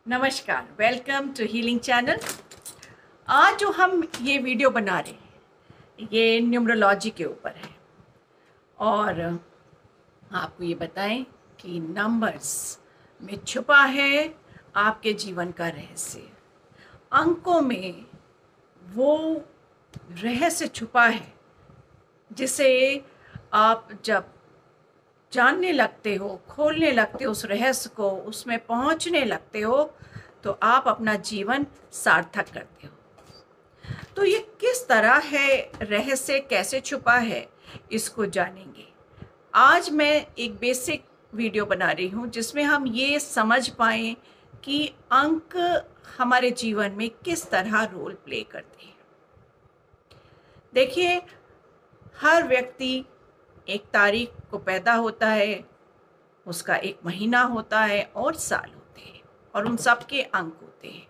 नमस्कार, welcome to healing channel. आज जो हम ये वीडियो बना रहे हैं ये न्यूमरोलॉजी के ऊपर है और आपको ये बताएं कि नंबर्स में छुपा है आपके जीवन का रहस्य। अंकों में वो रहस्य छुपा है जिसे आप जब जानने लगते हो, खोलने लगते हो उस रहस्य को, उसमें पहुंचने लगते हो तो आप अपना जीवन सार्थक करते हो। तो ये किस तरह है, रहस्य कैसे छुपा है, इसको जानेंगे। आज मैं एक बेसिक वीडियो बना रही हूँ जिसमें हम ये समझ पाएं कि अंक हमारे जीवन में किस तरह रोल प्ले करते हैं। देखिए, हर व्यक्ति एक तारीख को पैदा होता है, उसका एक महीना होता है और साल होते हैं और उन सब के अंक होते हैं।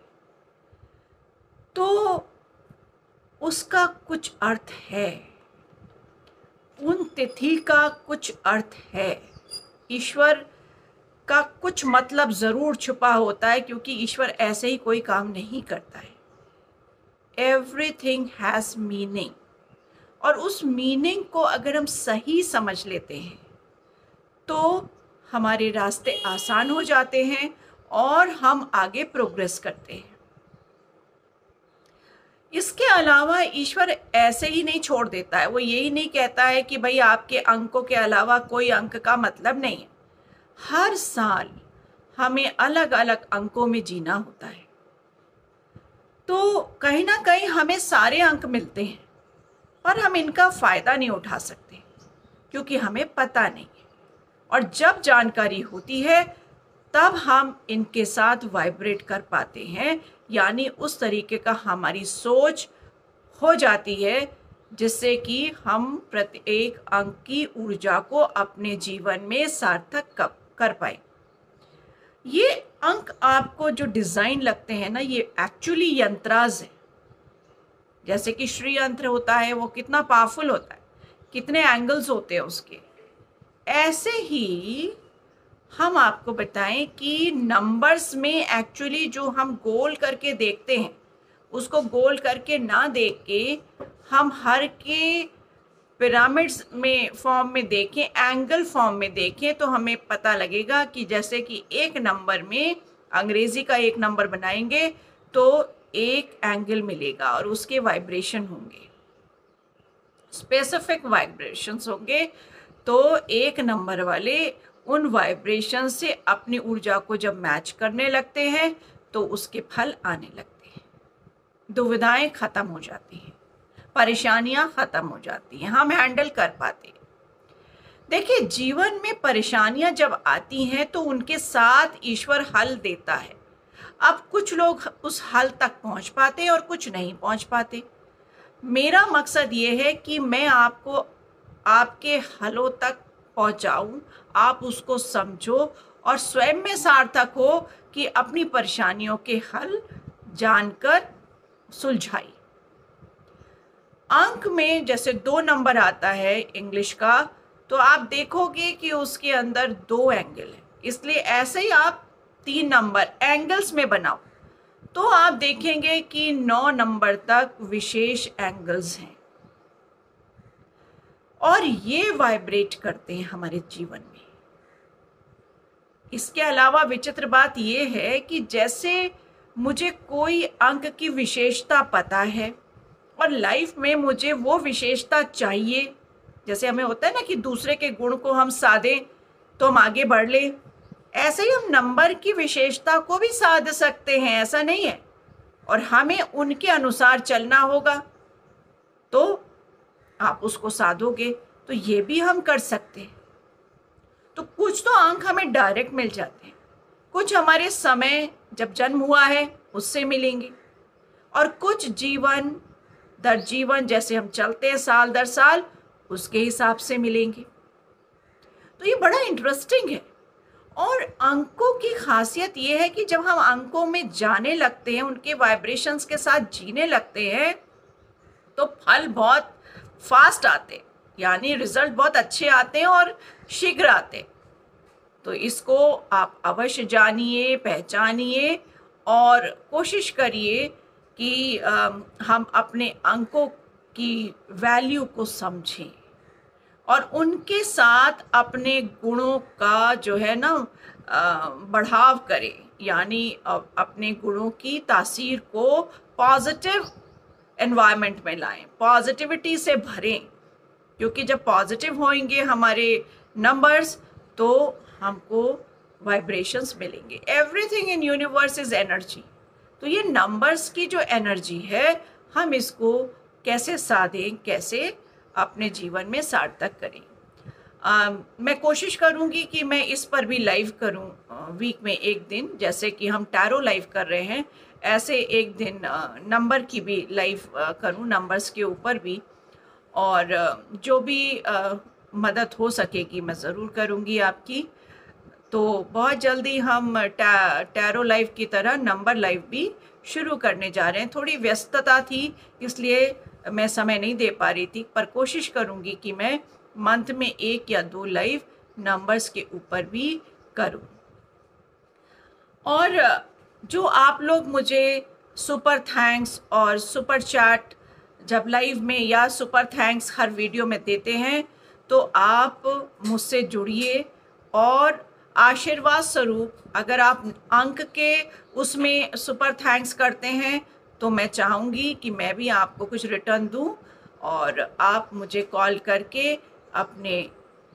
तो उसका कुछ अर्थ है, उन तिथि का कुछ अर्थ है, ईश्वर का कुछ मतलब ज़रूर छुपा होता है, क्योंकि ईश्वर ऐसे ही कोई काम नहीं करता है। एवरीथिंग हैज़ मीनिंग, और उस मीनिंग को अगर हम सही समझ लेते हैं तो हमारे रास्ते आसान हो जाते हैं और हम आगे प्रोग्रेस करते हैं। इसके अलावा ईश्वर ऐसे ही नहीं छोड़ देता है। वो यही नहीं कहता है कि भाई आपके अंकों के अलावा कोई अंक का मतलब नहीं है। हर साल हमें अलग अलग अंकों में जीना होता है, तो कहीं ना कहीं हमें सारे अंक मिलते हैं पर हम इनका फ़ायदा नहीं उठा सकते क्योंकि हमें पता नहीं है। और जब जानकारी होती है तब हम इनके साथ वाइब्रेट कर पाते हैं, यानी उस तरीके का हमारी सोच हो जाती है जिससे कि हम प्रत्येक अंक की ऊर्जा को अपने जीवन में सार्थक कर पाए। ये अंक आपको जो डिज़ाइन लगते हैं ना, ये एक्चुअली यंत्राज है। जैसे कि श्री यंत्र होता है, वो कितना पावरफुल होता है, कितने एंगल्स होते हैं उसके। ऐसे ही हम आपको बताएं कि नंबर्स में एक्चुअली जो हम गोल करके देखते हैं, उसको गोल करके ना देख के हम हर के पिरामिड्स में फॉर्म में देखें, एंगल फॉर्म में देखें, तो हमें पता लगेगा कि जैसे कि एक नंबर में अंग्रेजी का एक नंबर बनाएंगे तो एक एंगल मिलेगा और उसके वाइब्रेशन होंगे, स्पेसिफिक वाइब्रेशंस होंगे। तो एक नंबर वाले उन वाइब्रेशन से अपनी ऊर्जा को जब मैच करने लगते हैं तो उसके फल आने लगते हैं, दुविधाएं खत्म हो जाती हैं, परेशानियां खत्म हो जाती हैं, हम हैंडल कर पाते हैं। देखिए, जीवन में परेशानियां जब आती हैं तो उनके साथ ईश्वर हल देता है। अब कुछ लोग उस हल तक पहुंच पाते हैं और कुछ नहीं पहुंच पाते। मेरा मकसद ये है कि मैं आपको आपके हलों तक पहुंचाऊं, आप उसको समझो और स्वयं में सार्थक हो कि अपनी परेशानियों के हल जानकर सुलझाई। अंक में जैसे 2 नंबर आता है इंग्लिश का, तो आप देखोगे कि उसके अंदर 2 एंगल है, इसलिए ऐसे ही आप 3 नंबर एंगल्स में बनाओ तो आप देखेंगे कि 9 नंबर तक विशेष एंगल्स हैं और ये वाइब्रेट करते हैं हमारे जीवन में। इसके अलावा विचित्र बात यह है कि जैसे मुझे कोई अंक की विशेषता पता है और लाइफ में मुझे वो विशेषता चाहिए, जैसे हमें होता है ना कि दूसरे के गुण को हम साधें तो हम आगे बढ़ ले, ऐसे ही हम नंबर की विशेषता को भी साध सकते हैं, ऐसा नहीं है, और हमें उनके अनुसार चलना होगा तो आप उसको साधोगे, तो ये भी हम कर सकते हैं। तो कुछ तो अंक हमें डायरेक्ट मिल जाते हैं, कुछ हमारे समय जब जन्म हुआ है उससे मिलेंगे, और कुछ जीवन दर जीवन जैसे हम चलते हैं साल दर साल उसके हिसाब से मिलेंगे। तो ये बड़ा इंटरेस्टिंग है। और अंकों की खासियत ये है कि जब हम अंकों में जाने लगते हैं, उनके वाइब्रेशंस के साथ जीने लगते हैं, तो फल बहुत फास्ट आते हैं, यानी रिजल्ट बहुत अच्छे आते हैं और शीघ्र आते हैं। तो इसको आप अवश्य जानिए, पहचानिए और कोशिश करिए कि हम अपने अंकों की वैल्यू को समझें और उनके साथ अपने गुणों का जो है ना बढ़ाव करें, यानी अपने गुणों की तासीर को पॉजिटिव एनवायरनमेंट में लाएं, पॉजिटिविटी से भरें, क्योंकि जब पॉजिटिव होंगे हमारे नंबर्स तो हमको वाइब्रेशंस मिलेंगे। Everything in universe is energy. तो ये नंबर्स की जो एनर्जी है हम इसको कैसे साधें, कैसे अपने जीवन में सार्थक करें। मैं कोशिश करूंगी कि मैं इस पर भी लाइव करूं वीक में एक दिन, जैसे कि हम टैरो लाइव कर रहे हैं ऐसे एक दिन नंबर की भी लाइव करूं, नंबर्स के ऊपर भी, और जो भी मदद हो सकेगी मैं ज़रूर करूंगी आपकी। तो बहुत जल्दी हम टैरो लाइव की तरह नंबर लाइव भी शुरू करने जा रहे हैं। थोड़ी व्यस्तता थी इसलिए मैं समय नहीं दे पा रही थी, पर कोशिश करूंगी कि मैं मंथ में 1 या 2 लाइव नंबर्स के ऊपर भी करूं। और जो आप लोग मुझे सुपर थैंक्स और सुपर चैट जब लाइव में या सुपर थैंक्स हर वीडियो में देते हैं तो आप मुझसे जुड़िए, और आशीर्वाद स्वरूप अगर आप अंक के उसमें सुपर थैंक्स करते हैं तो मैं चाहूँगी कि मैं भी आपको कुछ रिटर्न दूं, और आप मुझे कॉल करके अपने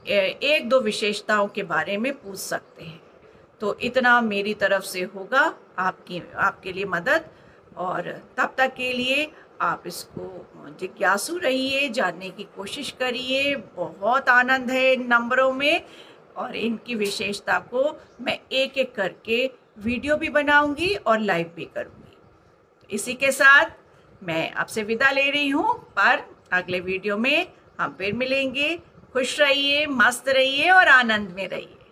1-2 विशेषताओं के बारे में पूछ सकते हैं। तो इतना मेरी तरफ से होगा आपके लिए मदद, और तब तक के लिए आप इसको जिज्ञासु रहिए, जानने की कोशिश करिए। बहुत आनंद है इन नंबरों में, और इनकी विशेषता को मैं एक एक करके वीडियो भी बनाऊंगी और लाइव भी करूंगी। इसी के साथ मैं आपसे विदा ले रही हूं, पर अगले वीडियो में हम फिर मिलेंगे। खुश रहिए, मस्त रहिए और आनंद में रहिए।